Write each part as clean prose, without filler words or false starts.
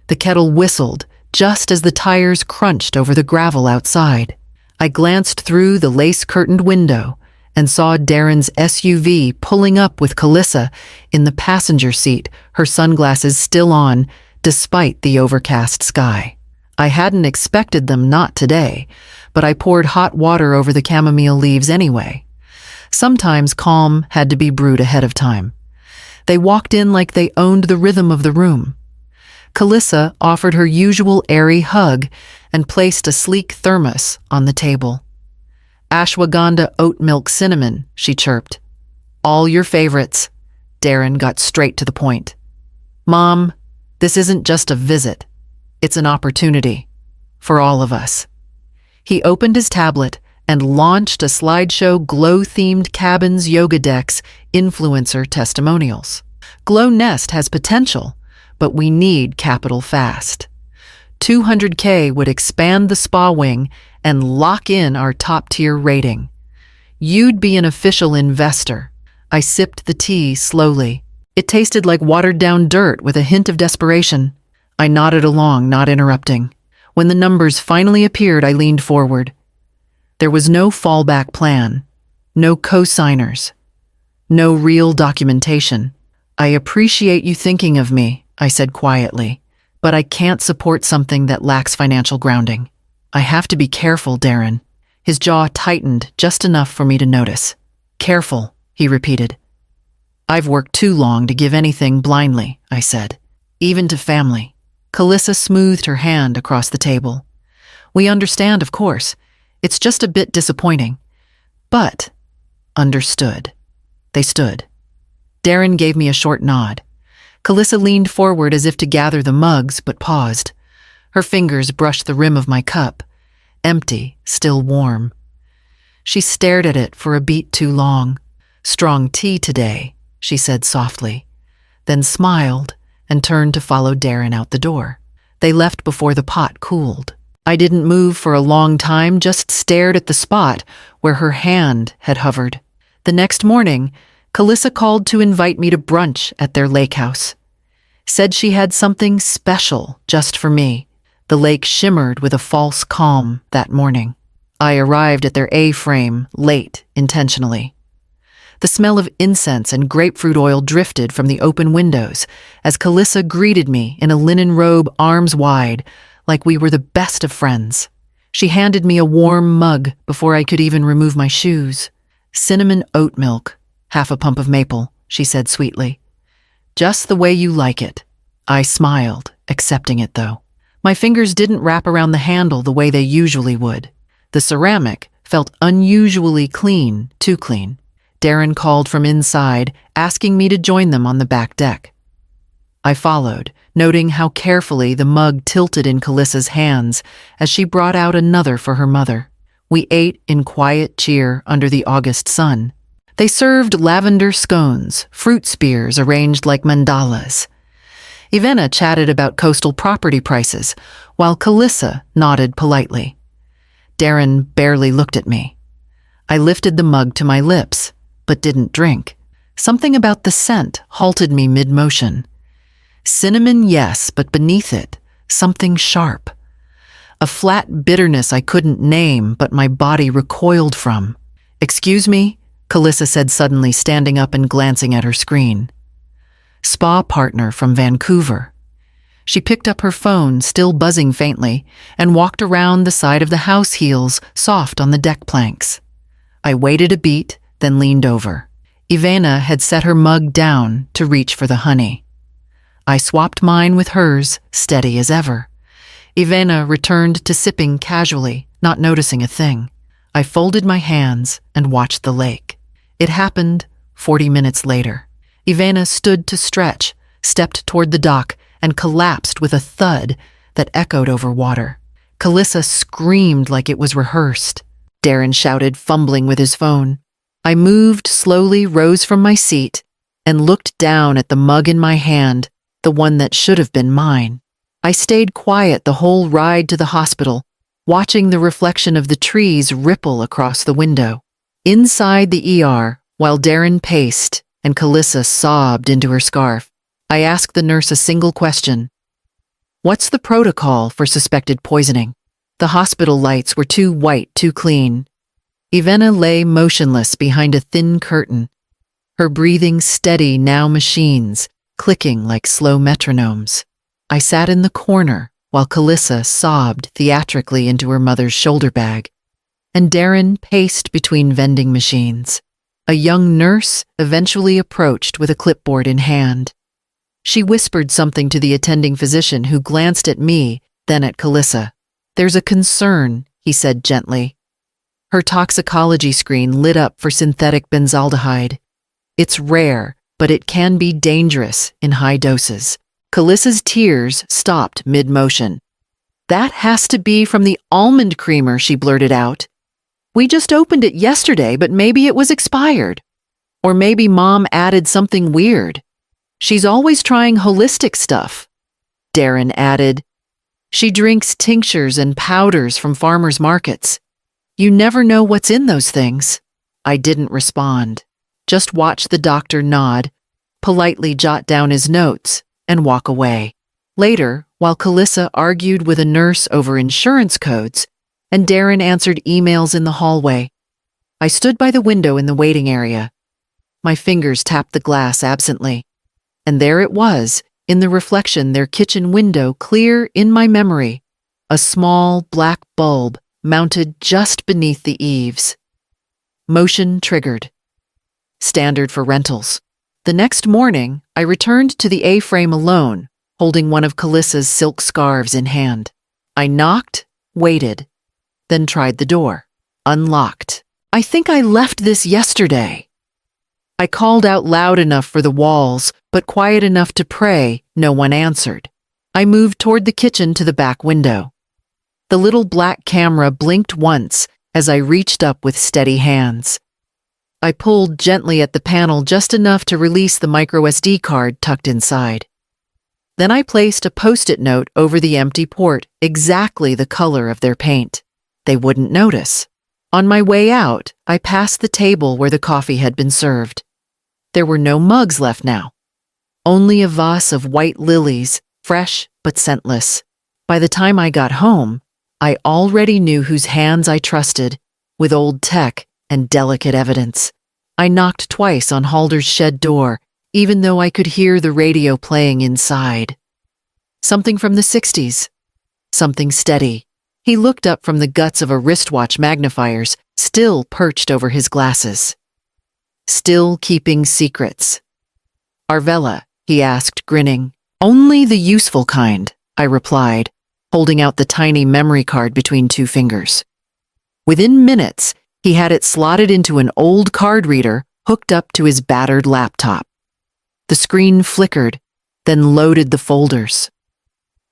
The kettle whistled just as the tires crunched over the gravel outside. I glanced through the lace-curtained window and saw Darren's SUV pulling up with Calissa in the passenger seat, her sunglasses still on, despite the overcast sky. I hadn't expected them not today, but I poured hot water over the chamomile leaves anyway. Sometimes calm had to be brewed ahead of time. They walked in like they owned the rhythm of the room. Calissa offered her usual airy hug and placed a sleek thermos on the table. "Ashwagandha oat milk cinnamon," she chirped. "All your favorites." Darren got straight to the point. "Mom, this isn't just a visit. It's an opportunity. For all of us." He opened his tablet and launched a slideshow glow-themed cabins, yoga decks, influencer testimonials. Glow Nest has potential, but we need capital fast. $200K would expand the spa wing and lock in our top-tier rating. You'd be an official investor. I sipped the tea slowly. It tasted like watered-down dirt with a hint of desperation. I nodded along, not interrupting. When the numbers finally appeared, I leaned forward. There was no fallback plan, no co-signers, no real documentation. "I appreciate you thinking of me," I said quietly, "but I can't support something that lacks financial grounding. I have to be careful, Darren." His jaw tightened just enough for me to notice. "Careful," he repeated. "I've worked too long to give anything blindly," I said. "Even to family." Calissa smoothed her hand across the table. "We understand, of course. It's just a bit disappointing. But understood." They stood. Darren gave me a short nod. Calissa leaned forward as if to gather the mugs, but paused. Her fingers brushed the rim of my cup, empty, still warm. She stared at it for a beat too long. "Strong tea today," she said softly, then smiled and turned to follow Darren out the door. They left before the pot cooled. I didn't move for a long time, just stared at the spot where her hand had hovered. The next morning, Calissa called to invite me to brunch at their lake house. Said she had something special just for me. The lake shimmered with a false calm that morning. I arrived at their A-frame late, intentionally. The smell of incense and grapefruit oil drifted from the open windows as Calissa greeted me in a linen robe arms wide, like we were the best of friends. She handed me a warm mug before I could even remove my shoes. "Cinnamon oat milk, half a pump of maple," she said sweetly. "Just the way you like it." I smiled, accepting it though. My fingers didn't wrap around the handle the way they usually would. The ceramic felt unusually clean, too clean. Darren called from inside, asking me to join them on the back deck. I followed, noting how carefully the mug tilted in Calissa's hands as she brought out another for her mother. We ate in quiet cheer under the August sun. They served lavender scones, fruit spears arranged like mandalas. Ivana chatted about coastal property prices, while Calissa nodded politely. Darren barely looked at me. I lifted the mug to my lips, but didn't drink. Something about the scent halted me mid-motion. Cinnamon, yes, but beneath it, something sharp. A flat bitterness I couldn't name, but my body recoiled from. "Excuse me?" Calissa said suddenly, standing up and glancing at her screen. "Spa partner from Vancouver." She picked up her phone, still buzzing faintly, and walked around the side of the house, heels soft on the deck planks. I waited a beat, then leaned over. Ivana had set her mug down to reach for the honey. I swapped mine with hers, steady as ever. Ivana returned to sipping casually, not noticing a thing. I folded my hands and watched the lake. It happened 40 minutes later. Ivana stood to stretch, stepped toward the dock, and collapsed with a thud that echoed over water. Calissa screamed like it was rehearsed. Darren shouted, fumbling with his phone. I moved slowly, rose from my seat, and looked down at the mug in my hand, the one that should have been mine. I stayed quiet the whole ride to the hospital, watching the reflection of the trees ripple across the window. Inside the ER, while Darren paced and Calissa sobbed into her scarf, I asked the nurse a single question. What's the protocol for suspected poisoning? The hospital lights were too white, too clean. Ivana lay motionless behind a thin curtain, her breathing steady, now machines, clicking like slow metronomes. I sat in the corner while Calissa sobbed theatrically into her mother's shoulder bag, and Darren paced between vending machines. A young nurse eventually approached with a clipboard in hand. She whispered something to the attending physician, who glanced at me, then at Calissa. "There's a concern," he said gently. Her toxicology screen lit up for synthetic benzaldehyde. "It's rare, but it can be dangerous in high doses." Calissa's tears stopped mid-motion. "That has to be from the almond creamer," she blurted out. "We just opened it yesterday, but maybe it was expired. Or maybe Mom added something weird. She's always trying holistic stuff," Darren added. "She drinks tinctures and powders from farmers' markets. You never know what's in those things." I didn't respond, just watch the doctor nod, politely jot down his notes, and walk away. Later, while Calissa argued with a nurse over insurance codes, and Darren answered emails in the hallway, I stood by the window in the waiting area. My fingers tapped the glass absently. And there it was, in the reflection, their kitchen window, clear in my memory, a small black bulb mounted just beneath the eaves. Motion triggered. Standard for rentals. The next morning, I returned to the A-frame alone, holding one of Calissa's silk scarves in hand. I knocked, waited, then tried the door. Unlocked. "I think I left this yesterday." I called out loud enough for the walls, but quiet enough to pray. No one answered. I moved toward the kitchen to the back window. The little black camera blinked once as I reached up with steady hands. I pulled gently at the panel just enough to release the microSD card tucked inside. Then I placed a Post-it note over the empty port, exactly the color of their paint. They wouldn't notice. On my way out, I passed the table where the coffee had been served. There were no mugs left now. Only a vase of white lilies, fresh but scentless. By the time I got home, I already knew whose hands I trusted, with old tech and delicate evidence. I knocked twice on Halder's shed door, even though I could hear the radio playing inside. Something from the 60s. Something steady. He looked up from the guts of a wristwatch magnifiers, still perched over his glasses. Still keeping secrets. "Arvella?" he asked, grinning. "Only the useful kind," I replied, holding out the tiny memory card between two fingers. Within minutes, he had it slotted into an old card reader hooked up to his battered laptop. The screen flickered, then loaded the folders.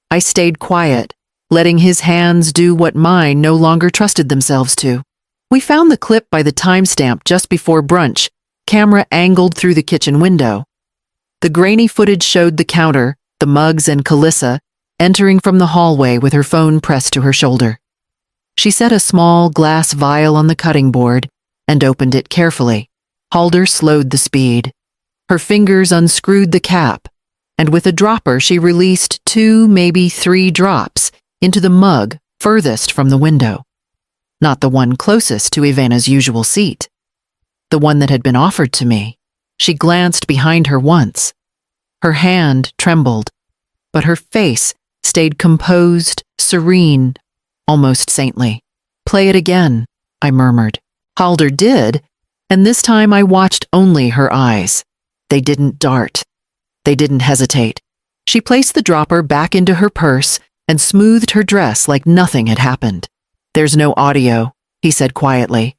I stayed quiet, letting his hands do what mine no longer trusted themselves to. We found the clip by the timestamp just before brunch, camera angled through the kitchen window. The grainy footage showed the counter, the mugs, and Calissa entering from the hallway with her phone pressed to her shoulder. She set a small glass vial on the cutting board and opened it carefully. Halder slowed the speed. Her fingers unscrewed the cap, and with a dropper she released 2, maybe 3 drops into the mug furthest from the window. Not the one closest to Ivana's usual seat. The one that had been offered to me. She glanced behind her once. Her hand trembled, but her face stayed composed, serene, almost saintly. "Play it again," I murmured. Halder did, and this time I watched only her eyes. They didn't dart. They didn't hesitate. She placed the dropper back into her purse and smoothed her dress like nothing had happened. "There's no audio," he said quietly.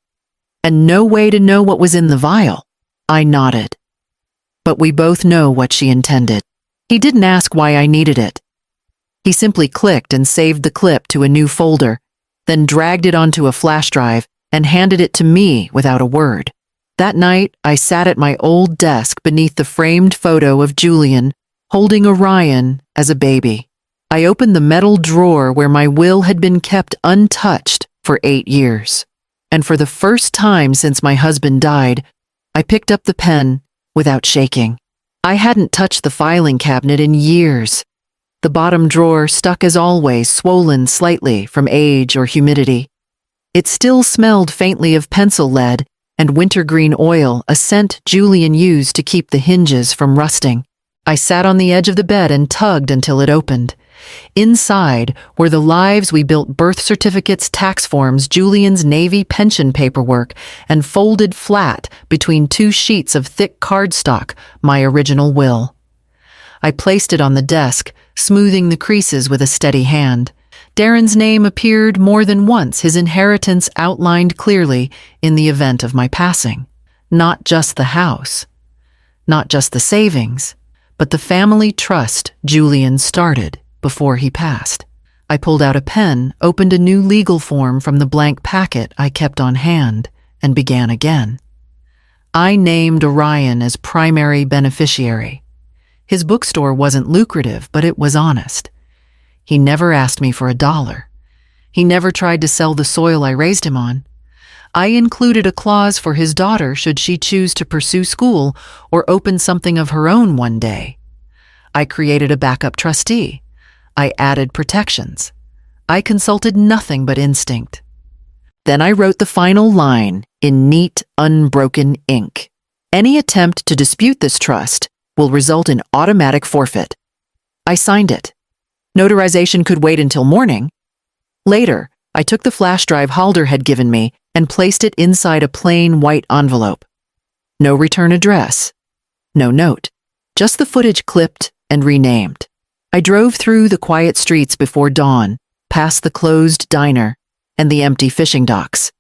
"And no way to know what was in the vial." I nodded. But we both know what she intended. He didn't ask why I needed it. He simply clicked and saved the clip to a new folder, then dragged it onto a flash drive and handed it to me without a word. That night, I sat at my old desk beneath the framed photo of Julian, holding Orion as a baby. I opened the metal drawer where my will had been kept untouched for 8 years. And for the first time since my husband died, I picked up the pen without shaking. I hadn't touched the filing cabinet in years. The bottom drawer stuck as always, swollen slightly from age or humidity. It still smelled faintly of pencil lead and wintergreen oil, a scent Julian used to keep the hinges from rusting. I sat on the edge of the bed and tugged until it opened. Inside were the lives we built: birth certificates, tax forms, Julian's Navy pension paperwork, and folded flat between 2 sheets of thick cardstock, my original will. I placed it on the desk, smoothing the creases with a steady hand. Darren's name appeared more than once, his inheritance outlined clearly in the event of my passing. Not just the house, not just the savings, but the family trust Julian started before he passed. I pulled out a pen, opened a new legal form from the blank packet I kept on hand, and began again. I named Orion as primary beneficiary. His bookstore wasn't lucrative, but it was honest. He never asked me for $1. He never tried to sell the soil I raised him on. I included a clause for his daughter should she choose to pursue school or open something of her own one day. I created a backup trustee. I added protections. I consulted nothing but instinct. Then I wrote the final line in neat, unbroken ink. Any attempt to dispute this trust will result in automatic forfeit. I signed it. Notarization could wait until morning. Later, I took the flash drive Halder had given me and placed it inside a plain white envelope. No return address. No note. Just the footage clipped and renamed. I drove through the quiet streets before dawn, past the closed diner and the empty fishing docks.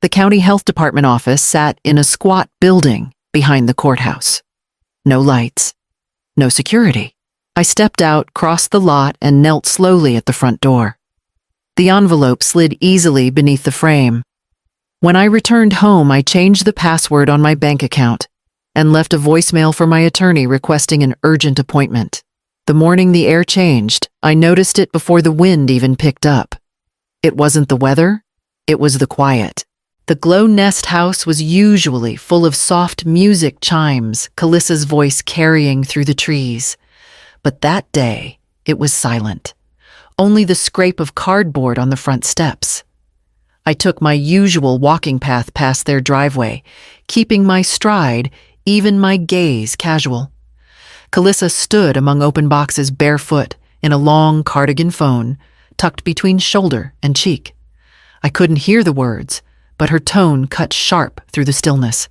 The county health department office sat in a squat building behind the courthouse. No lights. No security. I stepped out, crossed the lot, and knelt slowly at the front door. The envelope slid easily beneath the frame. When I returned home, I changed the password on my bank account and left a voicemail for my attorney requesting an urgent appointment. The morning the air changed, I noticed it before the wind even picked up. It wasn't the weather, it was the quiet. The Glow Nest house was usually full of soft music chimes, Calissa's voice carrying through the trees. But that day, it was silent. Only the scrape of cardboard on the front steps. I took my usual walking path past their driveway, keeping my stride, even my gaze casual. Calissa stood among open boxes barefoot in a long cardigan phone, tucked between shoulder and cheek. I couldn't hear the words, but her tone cut sharp through the stillness.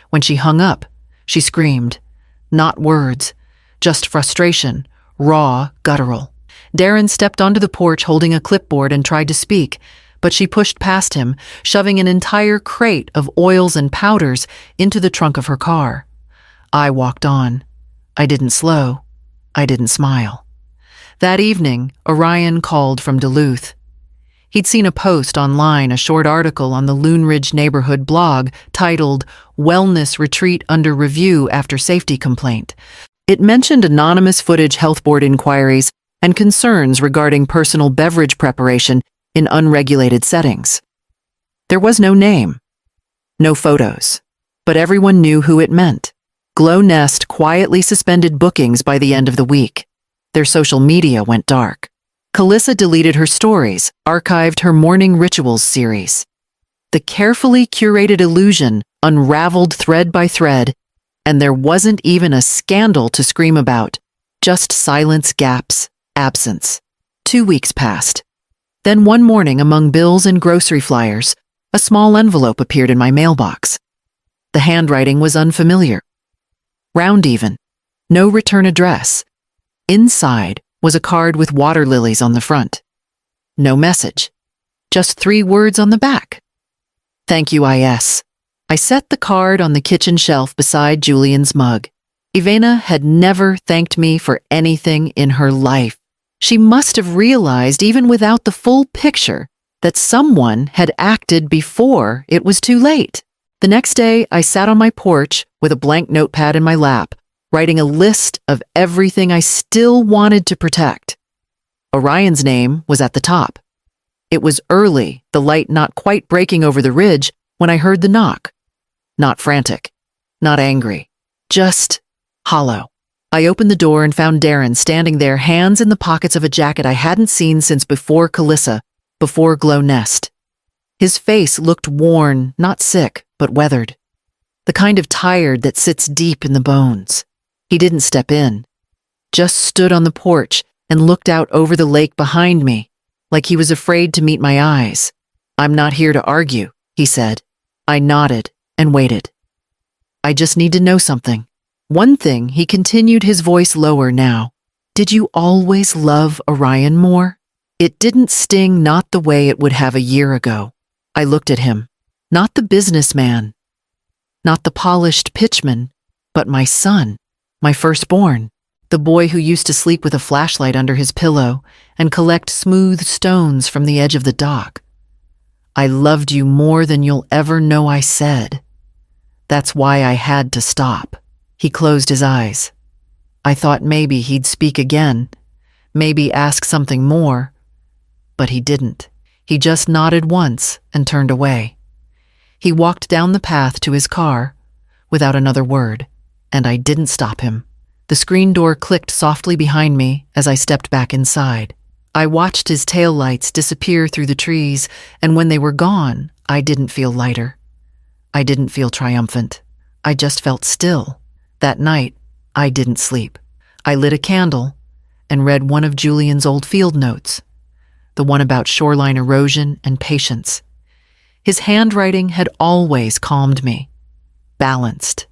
When she hung up, she screamed. Not words, just frustration, raw, guttural. Darren stepped onto the porch holding a clipboard and tried to speak, but she pushed past him, shoving an entire crate of oils and powders into the trunk of her car. I walked on. I didn't slow. I didn't smile. That evening, Orion called from Duluth. He'd seen a post online, a short article on the Loon Ridge neighborhood blog titled Wellness Retreat Under Review After Safety Complaint. It mentioned anonymous footage health board inquiries and concerns regarding personal beverage preparation in unregulated settings. There was no name, no photos, but everyone knew who it meant. Glow Nest quietly suspended bookings by the end of the week. Their social media went dark. Calissa deleted her stories, archived her morning rituals series. The carefully curated illusion unraveled thread by thread, and there wasn't even a scandal to scream about, just silence, gaps, absence. 2 weeks passed. Then one morning, among bills and grocery flyers, a small envelope appeared in my mailbox. The handwriting was unfamiliar. Round even. No return address. Inside was a card with water lilies on the front. No message. Just 3 words on the back. Thank you, I.S. I set the card on the kitchen shelf beside Julian's mug. Ivana had never thanked me for anything in her life. She must have realized, even without the full picture, that someone had acted before it was too late. The next day, I sat on my porch with a blank notepad in my lap, writing a list of everything I still wanted to protect. Orion's name was at the top. It was early, the light not quite breaking over the ridge, when I heard the knock. Not frantic, not angry, just hollow. I opened the door and found Darren standing there, hands in the pockets of a jacket I hadn't seen since before Calissa, before Glow Nest. His face looked worn, not sick, but weathered. The kind of tired that sits deep in the bones. He didn't step in, just stood on the porch and looked out over the lake behind me, like he was afraid to meet my eyes. "I'm not here to argue," he said. I nodded and waited. "I just need to know something. One thing," he continued, his voice lower now. "Did you always love Orion more?" It didn't sting, not the way it would have a year ago. I looked at him. Not the businessman, not the polished pitchman, but my son, my firstborn, the boy who used to sleep with a flashlight under his pillow and collect smooth stones from the edge of the dock. "I loved you more than you'll ever know," I said. That's why I had to stop. He closed his eyes. I thought maybe he'd speak again, maybe ask something more, but he didn't. He just nodded once and turned away. He walked down the path to his car without another word, and I didn't stop him. The screen door clicked softly behind me as I stepped back inside. I watched his taillights disappear through the trees, and when they were gone, I didn't feel lighter. I didn't feel triumphant. I just felt still. That night, I didn't sleep. I lit a candle and read one of Julian's old field notes, the one about shoreline erosion and patience. His handwriting had always calmed me. Balanced.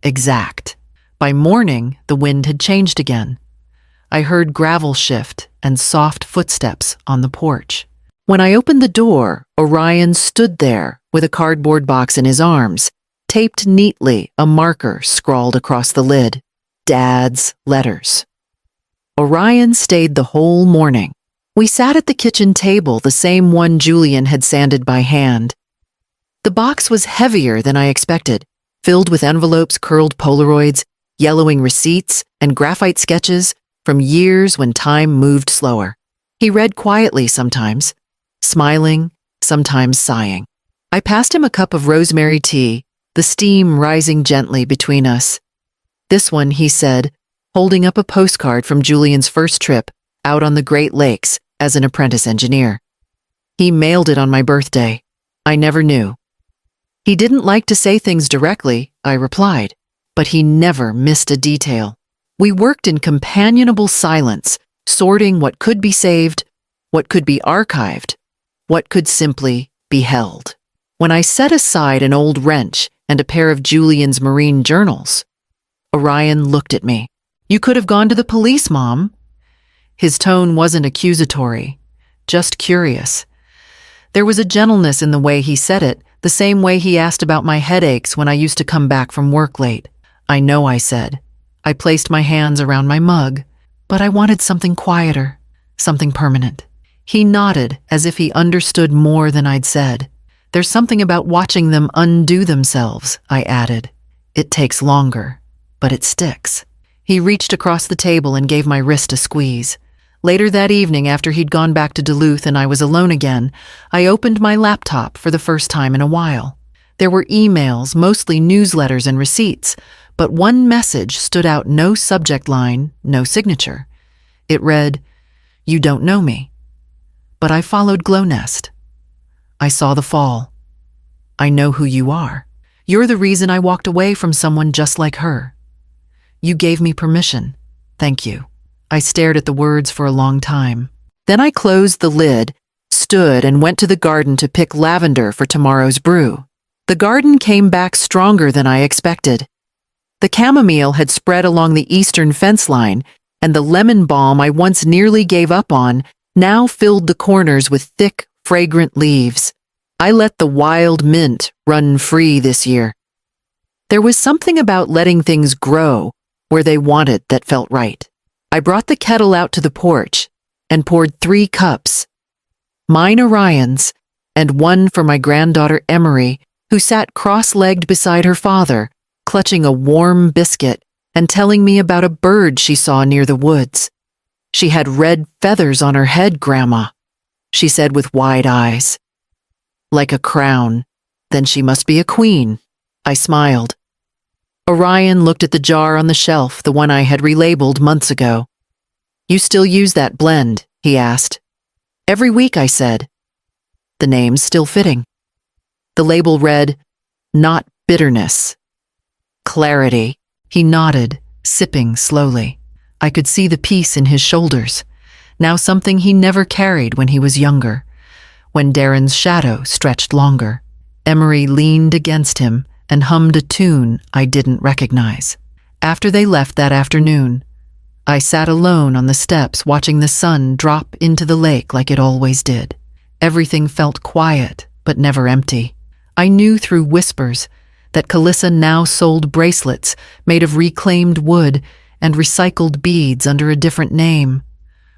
Exact. By morning, the wind had changed again. I heard gravel shift and soft footsteps on the porch. When I opened the door, Orion stood there with a cardboard box in his arms, taped neatly, a marker scrawled across the lid. Dad's letters. Orion stayed the whole morning. We sat at the kitchen table, the same one Julian had sanded by hand. The box was heavier than I expected, filled with envelopes, curled Polaroids, yellowing receipts, and graphite sketches from years when time moved slower. He read quietly sometimes, smiling, sometimes sighing. I passed him a cup of rosemary tea, the steam rising gently between us. "This one," he said, holding up a postcard from Julian's first trip out on the Great Lakes as an apprentice engineer. "He mailed it on my birthday. I never knew." He didn't like to say things directly, I replied, but he never missed a detail. We worked in companionable silence, sorting what could be saved, what could be archived, what could simply be held. When I set aside an old wrench and a pair of Julian's marine journals, Orion looked at me. "You could have gone to the police, Mom." His tone wasn't accusatory, just curious. There was a gentleness in the way he said it, the same way he asked about my headaches when I used to come back from work late. "I know," I said. I placed my hands around my mug, but I wanted something quieter, something permanent. He nodded as if he understood more than I'd said. "There's something about watching them undo themselves," I added. "It takes longer, but it sticks." He reached across the table and gave my wrist a squeeze. Later that evening, after he'd gone back to Duluth and I was alone again, I opened my laptop for the first time in a while. There were emails, mostly newsletters and receipts, but one message stood out, no subject line, no signature. It read, "You don't know me, but I followed Glow Nest. I saw the fall. I know who you are. You're the reason I walked away from someone just like her. You gave me permission. Thank you." I stared at the words for a long time. Then I closed the lid, stood, and went to the garden to pick lavender for tomorrow's brew. The garden came back stronger than I expected. The chamomile had spread along the eastern fence line, and the lemon balm I once nearly gave up on now filled the corners with thick, fragrant leaves. I let the wild mint run free this year. There was something about letting things grow where they wanted that felt right. I brought the kettle out to the porch and poured 3 cups, mine Orion's, and one for my granddaughter Emery, who sat cross-legged beside her father, clutching a warm biscuit and telling me about a bird she saw near the woods. "She had red feathers on her head, Grandma," she said with wide eyes. "Like a crown. Then she must be a queen." I smiled. Orion looked at the jar on the shelf, the one I had relabeled months ago. "You still use that blend?" he asked. "Every week," I said. The name's still fitting. The label read, "Not bitterness. Clarity." He nodded, sipping slowly. I could see the peace in his shoulders, now something he never carried when he was younger, when Darren's shadow stretched longer. Emery leaned against him and hummed a tune I didn't recognize. After they left that afternoon, I sat alone on the steps watching the sun drop into the lake like it always did. Everything felt quiet, but never empty. I knew through whispers that Calissa now sold bracelets made of reclaimed wood and recycled beads under a different name.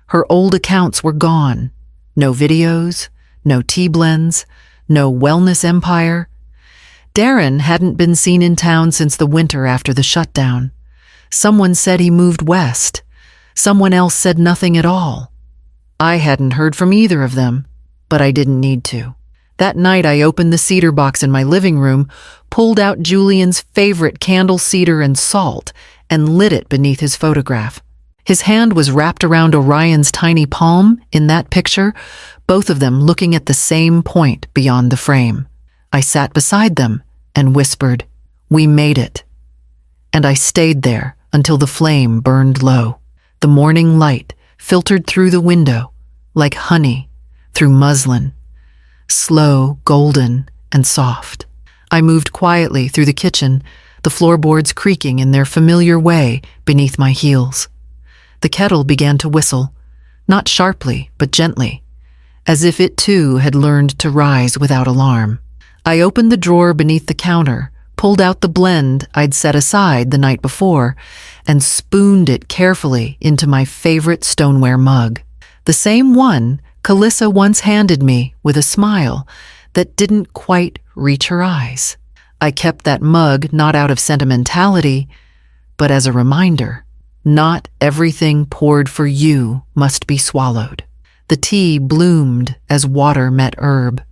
Her old accounts were gone. No videos, no tea blends, no wellness empire. Darren hadn't been seen in town since the winter after the shutdown. Someone said he moved west. Someone else said nothing at all. I hadn't heard from either of them, but I didn't need to. That night I opened the cedar box in my living room, pulled out Julian's favorite candle cedar and salt, and lit it beneath his photograph. His hand was wrapped around Orion's tiny palm in that picture, both of them looking at the same point beyond the frame. I sat beside them and whispered, "We made it." And I stayed there until the flame burned low. The morning light filtered through the window like honey through muslin, slow, golden, and soft. I moved quietly through the kitchen, the floorboards creaking in their familiar way beneath my heels. The kettle began to whistle, not sharply, but gently, as if it too had learned to rise without alarm. I opened the drawer beneath the counter, pulled out the blend I'd set aside the night before, and spooned it carefully into my favorite stoneware mug. The same one Calissa once handed me with a smile that didn't quite reach her eyes. I kept that mug not out of sentimentality, but as a reminder. Not everything poured for you must be swallowed. The tea bloomed as water met herb.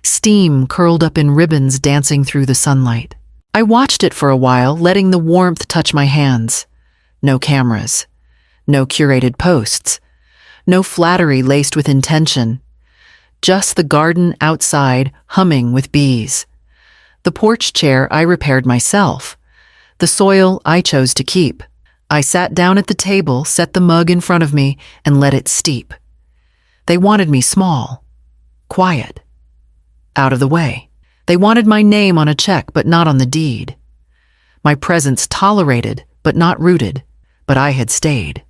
Steam curled up in ribbons dancing through the sunlight. I watched it for a while, letting the warmth touch my hands. No cameras. No curated posts. No flattery laced with intention. Just the garden outside humming with bees. The porch chair I repaired myself. The soil I chose to keep. I sat down at the table, set the mug in front of me, and let it steep. They wanted me small, quiet, out of the way. They wanted my name on a check, but not on the deed. My presence tolerated, but not rooted. But I had stayed.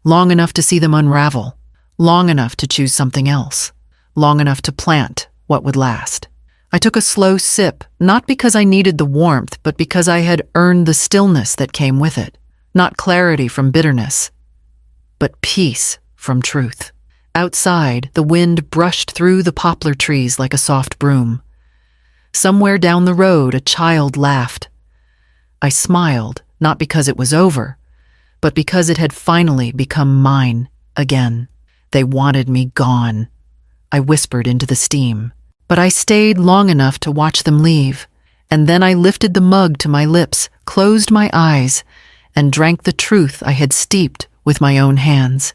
Long enough to see them unravel. Long enough to choose something else. Long enough to plant what would last. I took a slow sip, not because I needed the warmth, but because I had earned the stillness that came with it. Not clarity from bitterness, but peace from truth. Outside, the wind brushed through the poplar trees like a soft broom. Somewhere down the road, a child laughed. I smiled, not because it was over, but because it had finally become mine again. They wanted me gone. I whispered into the steam. But I stayed long enough to watch them leave, and then I lifted the mug to my lips, closed my eyes, and drank the truth I had steeped with my own hands.